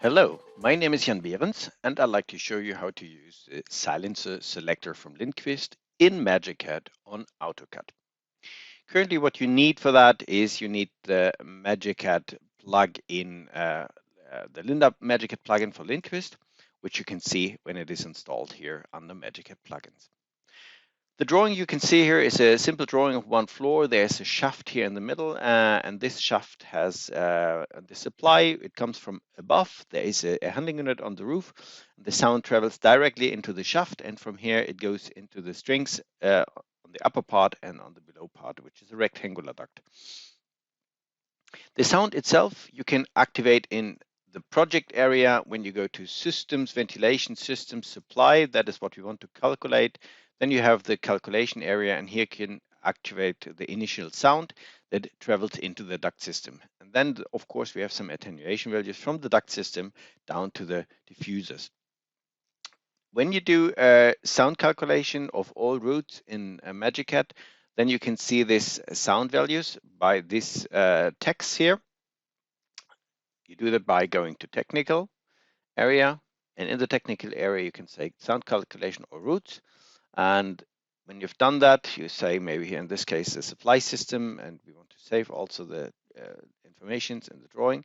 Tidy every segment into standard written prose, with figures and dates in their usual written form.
Hello, my name is Jan Behrens, and I'd like to show you how to use the silencer selector from Lindqvist in MagiCAD on AutoCAD. Currently, what you need for that is you need the MagiCAD plug-in, the MagiCAD plugin for Lindqvist, which you can see when it is installed here under MagiCAD plugins. The drawing you can see here is a simple drawing of one floor. There's a shaft here in the middle, and this shaft has the supply. It comes from above. There is a handling unit on the roof. The sound travels directly into the shaft, and from here it goes into the strings on the upper part and on the below part, which is a rectangular duct. The sound itself you can activate in the project area when you go to systems, ventilation systems, supply. That is what we want to calculate. Then you have the calculation area, and here you can activate the initial sound that travels into the duct system. And then, of course, we have some attenuation values from the duct system down to the diffusers. When you do a sound calculation of all routes in MagiCAD, then you can see this sound values by this text here. You do that by going to technical area, and in the technical area you can say sound calculation or routes. And when you've done that, you say maybe here in this case the supply system, and we want to save also the informations in the drawing.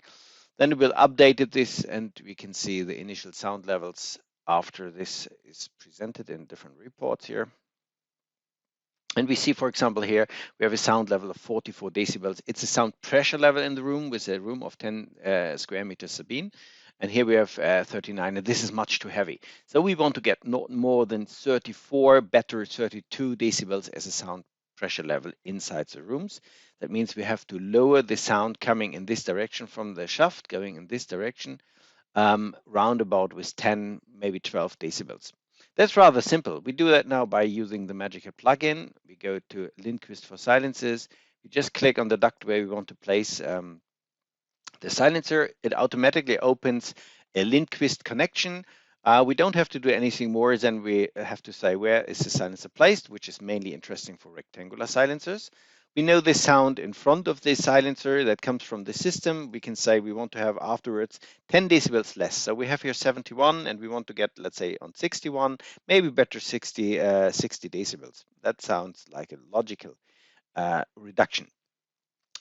Then we will update this, and we can see the initial sound levels after this is presented in different reports here. And we see, for example, here we have a sound level of 44 decibels. It's a sound pressure level in the room with a room of 10 square meters Sabine. And here we have 39, and this is much too heavy. So we want to get not more than 34, better 32 decibels as a sound pressure level inside the rooms. That means we have to lower the sound coming in this direction from the shaft, going in this direction, roundabout with 10, maybe 12 decibels. That's rather simple. We do that now by using the MagiCAD plugin. We go to Lindqvist for silences. We just click on the duct where we want to place the silencer. It automatically opens a Lindqvist connection. We don't have to do anything more than we have to say where is the silencer placed, which is mainly interesting for rectangular silencers. We know the sound in front of the silencer that comes from the system. We can say we want to have afterwards 10 decibels less. So we have here 71, and we want to get, let's say, on 61, maybe better 60 decibels. That sounds like a logical reduction.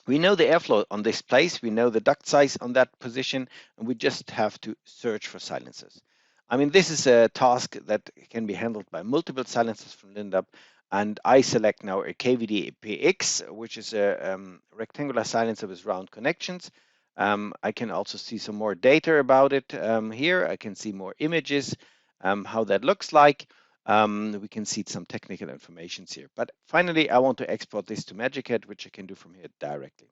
We know the airflow on this place, we know the duct size on that position, and we just have to search for silencers. I mean, this is a task that can be handled by multiple silencers from Lindab, and I select now a KVD-PX, which is a rectangular silencer with round connections. I can also see some more data about it here. I can see more images, how that looks like. We can see some technical information here. But finally, I want to export this to MagiCAD, which I can do from here directly.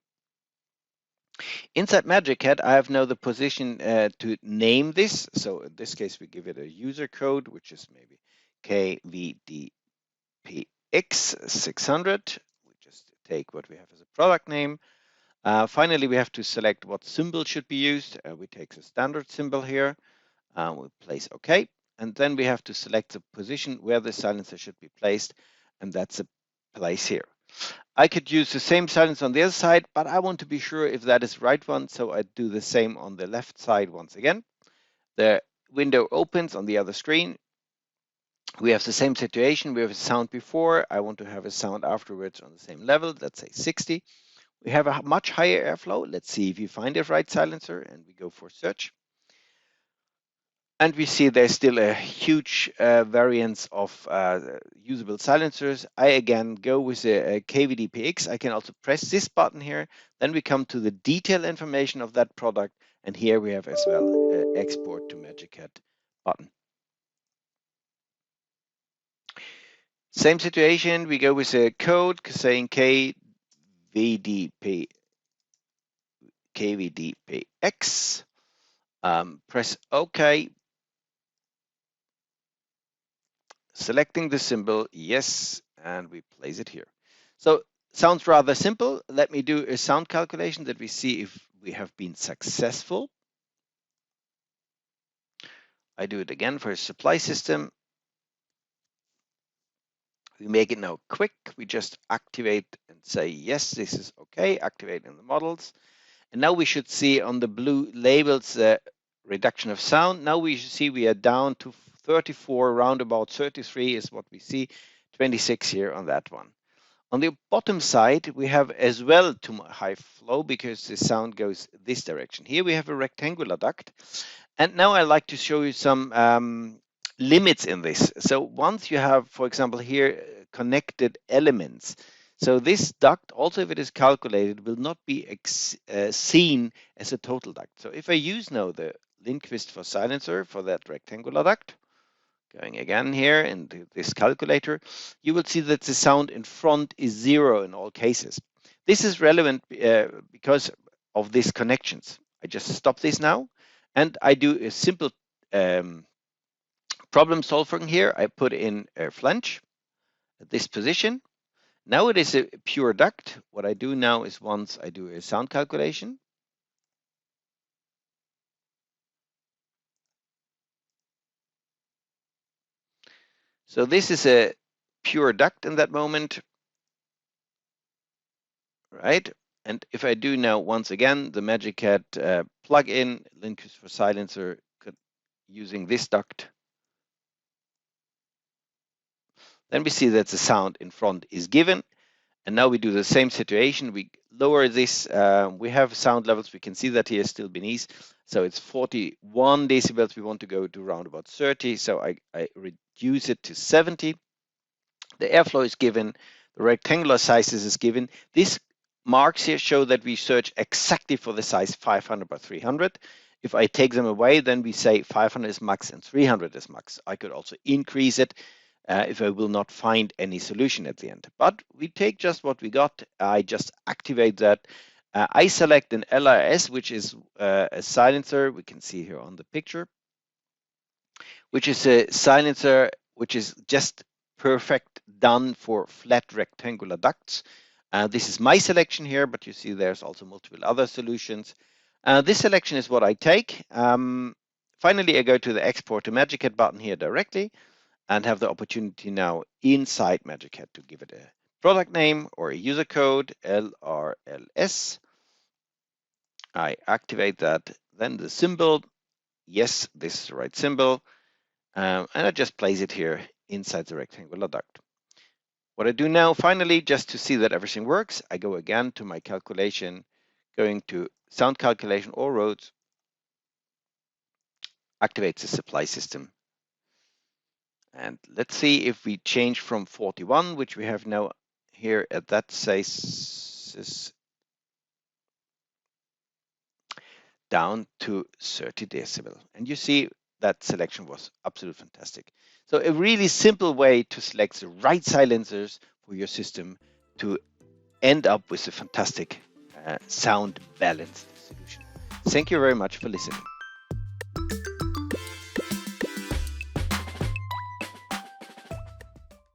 Inside MagiCAD, I have now the position to name this. So in this case, we give it a user code, which is maybe KVD-PX600. We just take what we have as a product name. Finally, we have to select what symbol should be used. We take the standard symbol here. We place OK. And then we have to select the position where the silencer should be placed. And that's a place here. I could use the same silencer on the other side, but I want to be sure if that is the right one. So I do the same on the left side once again. The window opens on the other screen. We have the same situation. We have a sound before. I want to have a sound afterwards on the same level. Let's say 60. We have a much higher airflow. Let's see if you find the right silencer, and we go for search. And we see there's still a huge variance of usable silencers. I again go with a KVD-PX. I can also press this button here. Then we come to the detail information of that product. And here we have as well export to MagiCAD button. Same situation. We go with a code saying KVD-PX. Press OK. Selecting the symbol, yes, and we place it here. So sounds rather simple. Let me do a sound calculation that we see if we have been successful. I do it again for a supply system. We make it now quick. We just activate and say, yes, this is okay, activate in the models. And now we should see on the blue labels reduction of sound. Now we see we are down to 34, round about 33 is what we see, 26 here on that one. On the bottom side, we have as well too high flow because the sound goes this direction. Here we have a rectangular duct. And now I like to show you some limits in this. So once you have, for example, here connected elements, so this duct, also if it is calculated, will not be seen as a total duct. So if I use now the Lindquist for silencer for that rectangular duct, going again here into this calculator, you will see that the sound in front is 0 in all cases. This is relevant because of these connections. I just stop this now and I do a simple problem solving here. I put in a flange at this position. Now it is a pure duct. What I do now is once I do a sound calculation, so this is a pure duct in that moment, right? And if I do now once again the MagiCAD plugin, Lindquist for silencer, using this duct, then we see that the sound in front is given. And now we do the same situation. We lower this. We have sound levels. We can see that here still beneath. So it's 41 decibels. We want to go to around about 30. So I reduce it to 70. The airflow is given. The rectangular sizes is given. These marks here show that we search exactly for the size 500 by 300. If I take them away, then we say 500 is max and 300 is max. I could also increase it if I will not find any solution at the end. But we take just what we got. I just activate that. I select an LRS, which is a silencer. We can see here on the picture, which is a silencer which is just perfect, done for flat rectangular ducts. This is my selection here, but you see there's also multiple other solutions. This selection is what I take. Finally, I go to the Export to MagiCAD button here directly and have the opportunity now inside MagiCAD to give it a product name or a user code, LRLS. I activate that, then the symbol. Yes, this is the right symbol. And I just place it here inside the rectangular duct. What I do now, finally, just to see that everything works, I go again to my calculation, going to sound calculation or roads, activate the supply system. And let's see if we change from 41, which we have now here at that size, down to 30 decibel. And you see that selection was absolutely fantastic. So a really simple way to select the right silencers for your system to end up with a fantastic sound balanced solution. Thank you very much for listening.